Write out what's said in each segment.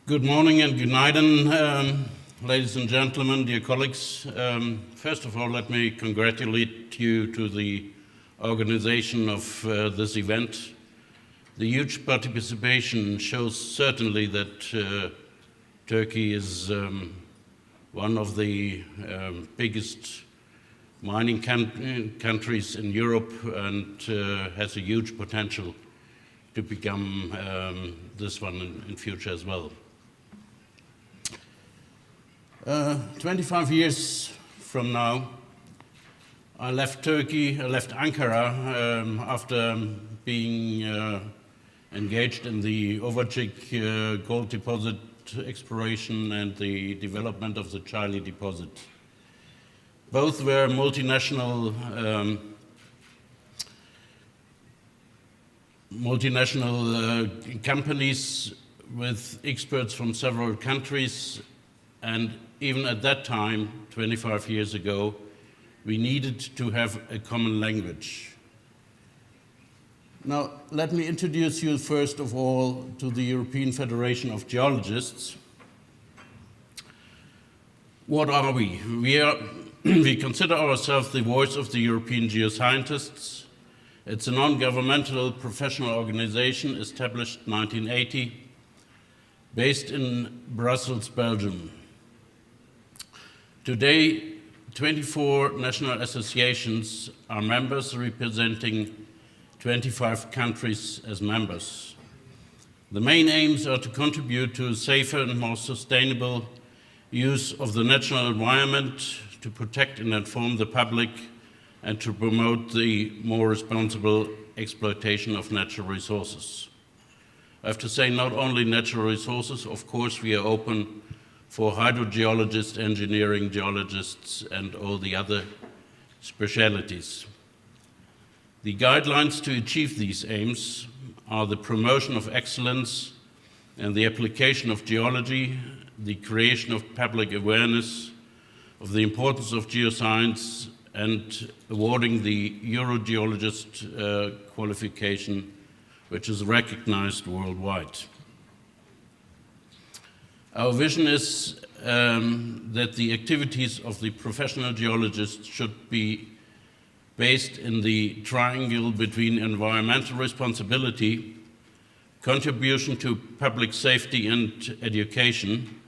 Good morning and good night, ladies and gentlemen, dear colleagues. First of all, let me congratulate you to the organization of this event. The huge participation shows certainly that Turkey is one of the biggest mining countries in Europe and has a huge potential to become this one in future as well. 25 years from now, I left Turkey, I left Ankara after being engaged in the Ocak gold deposit exploration and the development of the Charlie deposit. Both were multinational companies with experts from several countries, and even at that time, 25 years ago, we needed to have a common language. Now, let me introduce you first of all to the European Federation of Geologists. What are we? We consider ourselves the voice of the European geoscientists. It's a non-governmental professional organization established in 1980, based in Brussels, Belgium. Today, 24 national associations are members, representing 25 countries as members. The main aims are to contribute to a safer and more sustainable use of the natural environment, to protect and inform the public, and to promote the more responsible exploitation of natural resources. I have to say, not only natural resources, of course, we are open for hydrogeologists, engineering geologists, and all the other specialities. The guidelines to achieve these aims are the promotion of excellence and the application of geology, the creation of public awareness of the importance of geoscience, and awarding the Eurogeologist qualification, which is recognized worldwide. Our vision is that the activities of the professional geologists should be based in the triangle between environmental responsibility, contribution to public safety and education,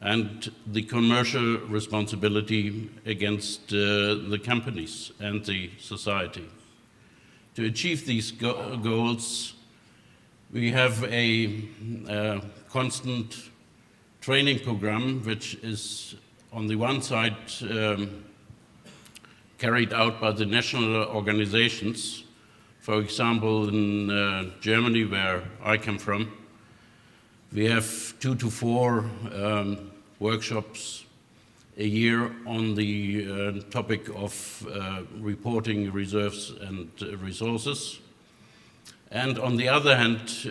and the commercial responsibility against the companies and the society. To achieve these goals, we have a constant training program, which is on the one side carried out by the national organizations. For example, in Germany, where I come from, we have 2 to 4 workshops a year on the topic of reporting reserves and resources. And on the other hand,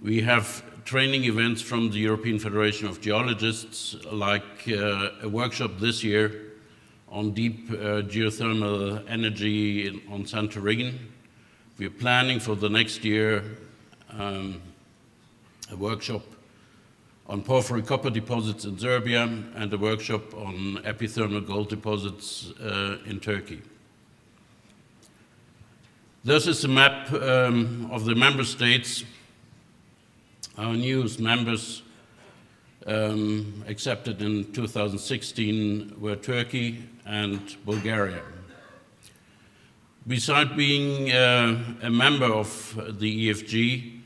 we have training events from the European Federation of Geologists, like a workshop this year on deep geothermal energy on Santorini. We're planning for the next year a workshop on porphyry copper deposits in Serbia and a workshop on epithermal gold deposits in Turkey. This is a map of the member states. Our newest members accepted in 2016 were Turkey and Bulgaria. Besides being a member of the EFG,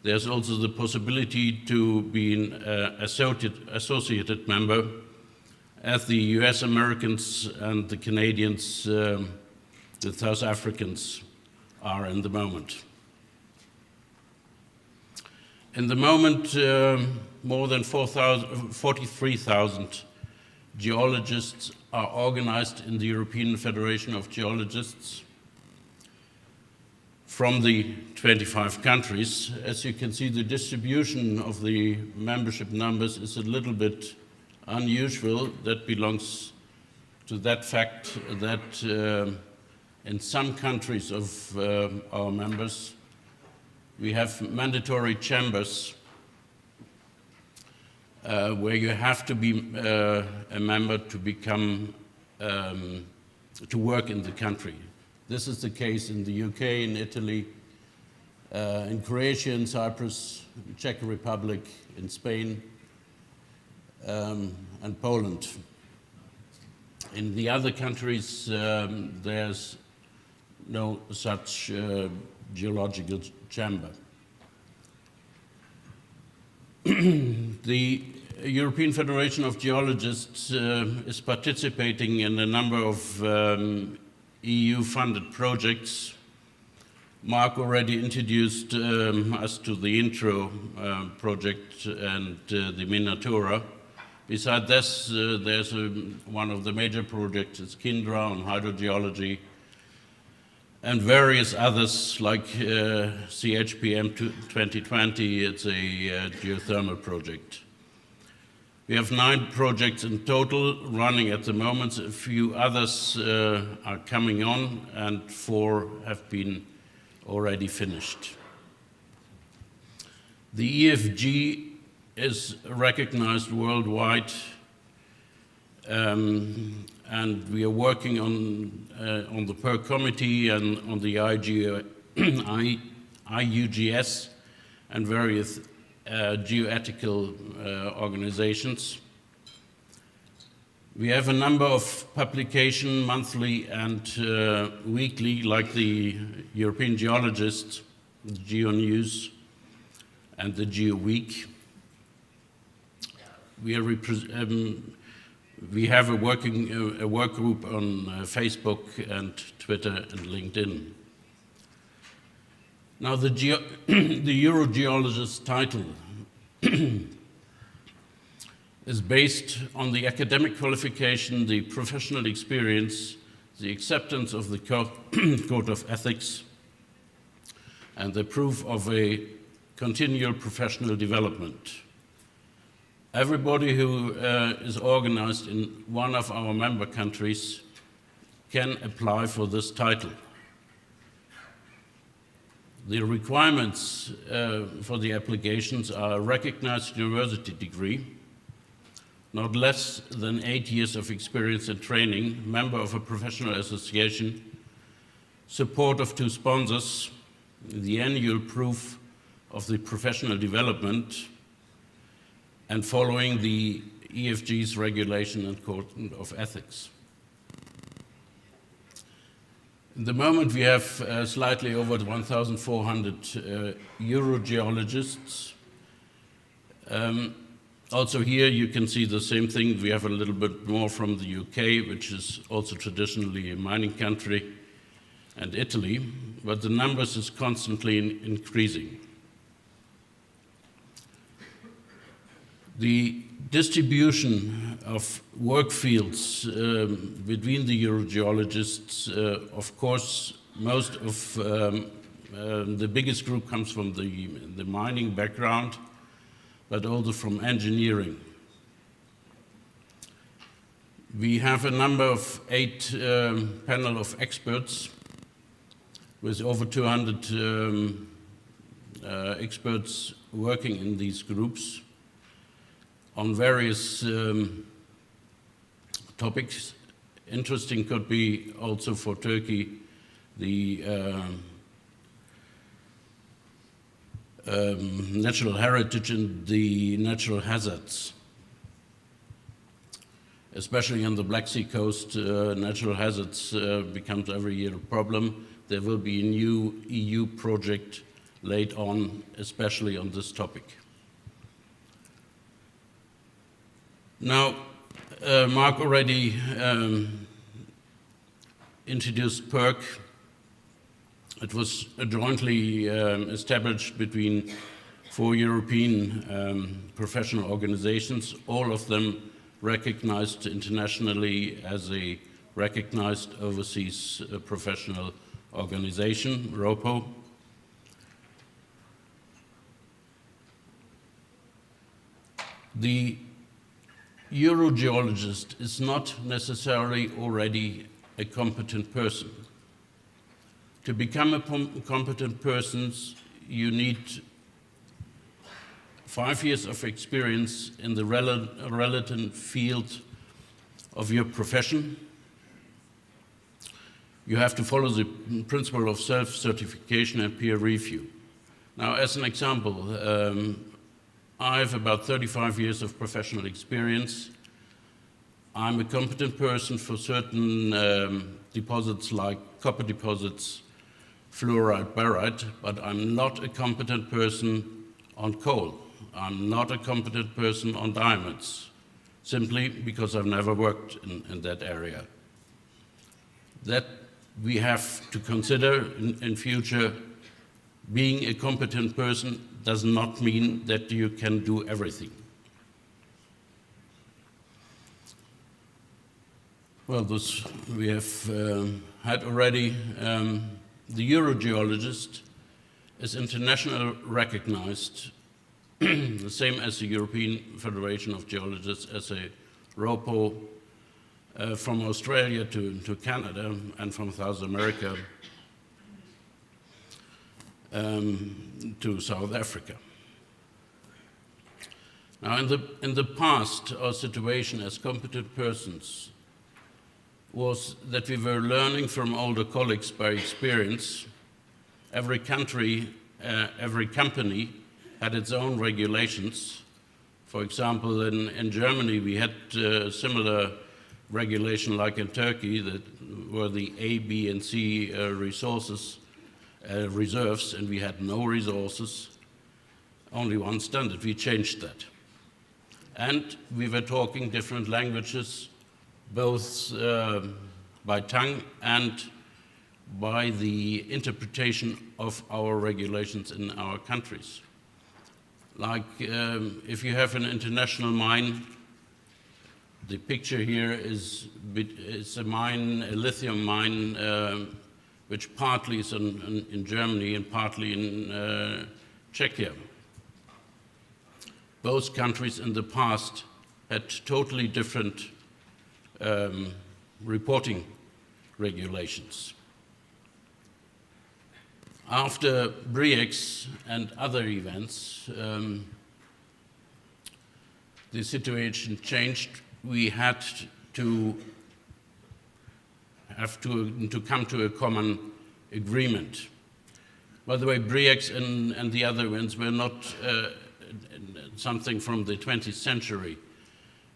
there's also the possibility to be an associated member, as the US Americans and the Canadians, the South Africans are in the moment. In the moment, more than 43,000 geologists are organized in the European Federation of Geologists from the 25 countries. As you can see, the distribution of the membership numbers is a little bit unusual. That belongs to that fact that in some countries of our members, we have mandatory chambers where you have to be a member to become, to work in the country. This is the case in the UK, in Italy, in Croatia, in Cyprus, in Czech Republic, in Spain, and Poland. In the other countries, there's no such geological chamber. The European Federation of Geologists is participating in a number of EU-funded projects. Mark already introduced us to the Intro project and the Miniatura. Besides this, there's one of the major projects, it's Kindra on hydrogeology, and various others like CHPM 2020, it's a geothermal project. We have 9 projects in total running at the moment. A few others are coming on, and 4 have been already finished. The EFG is recognized worldwide, and we are working on the PERC committee and on the IUGS and various geoethical organizations. We have a number of publications, monthly and weekly, like the European Geologist, the GeoNews, and the GeoWeek. We have a work group on Facebook and Twitter and LinkedIn. Now the Eurogeologist title is based on the academic qualification, the professional experience, the acceptance of the code of ethics, and the proof of a continual professional development. Everybody who is organized in one of our member countries can apply for this title. The requirements for the applications are a recognized university degree, not less than 8 years of experience and training, member of a professional association, support of 2 sponsors, the annual proof of the professional development, and following the EFG's regulation and code of ethics. At the moment, we have slightly over 1,400 Eurogeologists. Also here, you can see the same thing. We have a little bit more from the UK, which is also traditionally a mining country, and Italy, but the numbers is constantly increasing. The distribution of work fields between the Eurogeologists, of course, most of the biggest group comes from the mining background, but also from engineering. We have a number of 8 panel of experts with over 200 experts working in these groups on various topics. Interesting could be also for Turkey the natural heritage and the natural hazards. Especially on the Black Sea coast, natural hazards becomes every year a problem. There will be a new EU project laid on, especially on this topic. Now, Mark already introduced PERC. It was jointly established between 4 European professional organizations, all of them recognized internationally as a recognized overseas professional organization, ROPO. The Eurogeologist is not necessarily already a competent person. To become a competent person, you need 5 years of experience in the relevant field of your profession. You have to follow the principle of self-certification and peer review. Now, as an example, I have about 35 years of professional experience. I'm a competent person for certain deposits like copper deposits, fluorite, barite, but I'm not a competent person on coal. I'm not a competent person on diamonds, simply because I've never worked in that area. That we have to consider in future. Being a competent person does not mean that you can do everything. Well, this we have had already. The Eurogeologist is internationally recognized, the same as the European Federation of Geologists, as a ROPO, from Australia to Canada and from South America to South Africa. Now, in the past, our situation as competent persons was that we were learning from older colleagues by experience. Every country, every company had its own regulations. For example, in Germany, we had similar regulation like in Turkey, that were the A, B, and C reserves, and we had no resources, only one standard. We changed that. And we were talking different languages, both by tongue and by the interpretation of our regulations in our countries. Like if you have an international mine, the picture here is a mine, a lithium mine, which partly is in Germany and partly in Czechia. Both countries in the past had totally different reporting regulations. After BRIEX and other events, the situation changed. We had to come to a common agreement. By the way, BRIEX and the other events were not something from the 20th century.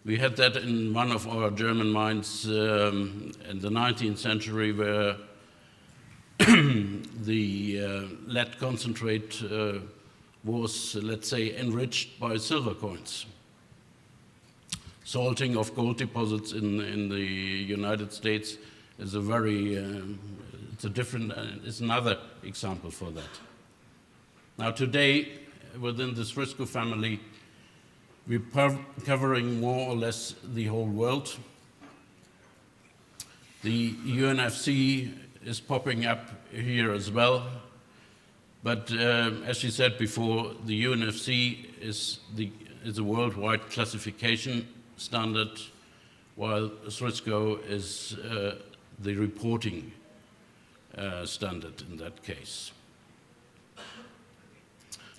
We had that in one of our German mines in the 19th century, where the lead concentrate was, let's say, enriched by silver coins. Salting of gold deposits in the United States is a very, it's another example for that. Now today, within the Swissco family, we're covering more or less the whole world. The UNFC is popping up here as well, but as you said before, the UNFC is a worldwide classification standard, while Swissco is the reporting standard in that case.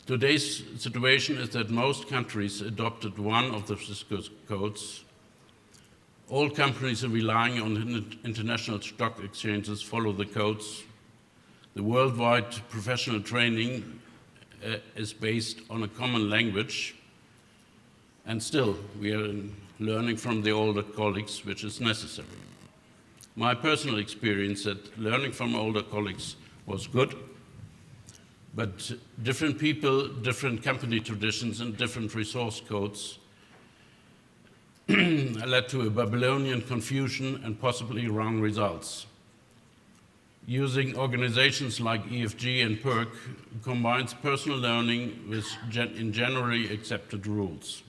Today's situation is that most countries adopted one of the Swissco codes. All companies are relying on international stock exchanges follow the codes. The worldwide professional training is based on a common language, and still we are learning from the older colleagues, which is necessary. My personal experience that learning from older colleagues was good, but different people, different company traditions, and different resource codes led to a Babylonian confusion and possibly wrong results. Using organizations like EFG and PERC combines personal learning with in generally accepted rules.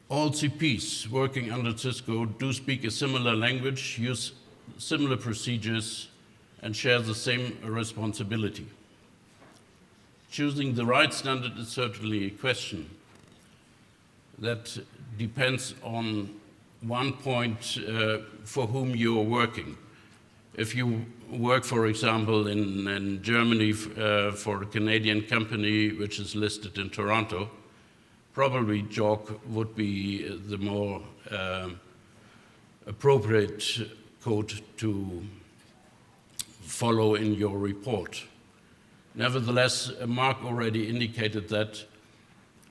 All CPs working under Cisco do speak a similar language, use similar procedures, and share the same responsibility. Choosing the right standard is certainly a question that depends on one point for whom you're working. If you work, for example, in Germany for a Canadian company which is listed in Toronto, probably JORC would be the more appropriate code to follow in your report. Nevertheless, Mark already indicated that,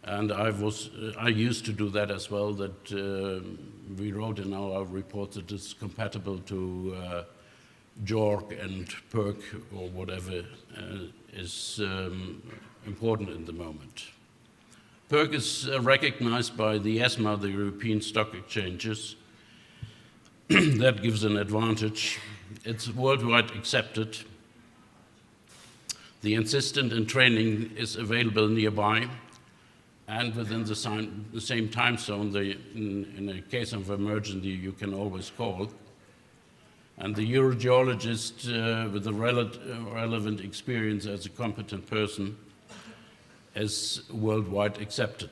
and I used to do that as well, that we wrote in our report that it's compatible to JORC and PERC or whatever is important in the moment. PERC is recognized by the ESMA, the European Stock Exchanges. That gives an advantage. It's worldwide accepted. The assistant in training is available nearby and within the same time zone. In a case of emergency, you can always call. And the Eurogeologist with the relevant experience as a competent person is worldwide accepted.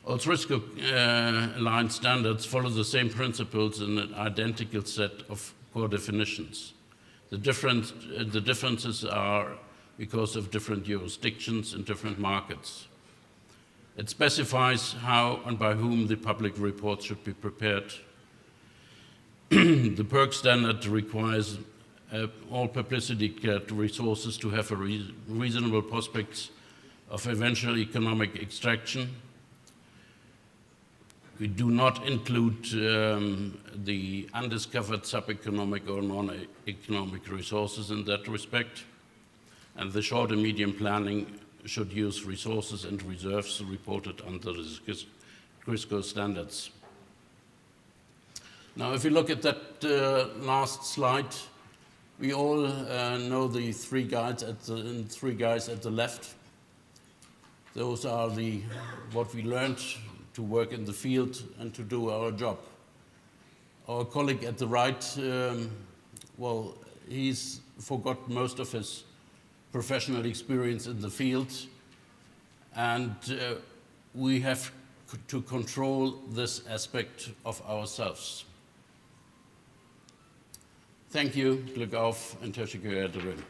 Also, risk-aligned standards follow the same principles in an identical set of core definitions. The differences are because of different jurisdictions and different markets. It specifies how and by whom the public reports should be prepared. The PERC standard requires all publicity-get resources to have a reasonable prospects of eventual economic extraction. We do not include the undiscovered sub-economic or non-economic resources in that respect. And the short and medium planning should use resources and reserves reported under the CRISCO standards. Now, if you look at that last slide, we all know the three guys at the left. Those are what we learned to work in the field and to do our job. Our colleague at the right, well, he's forgot most of his professional experience in the field, and we have to control this aspect of ourselves. Thank you, Glück auf, and Teşekkür ederim.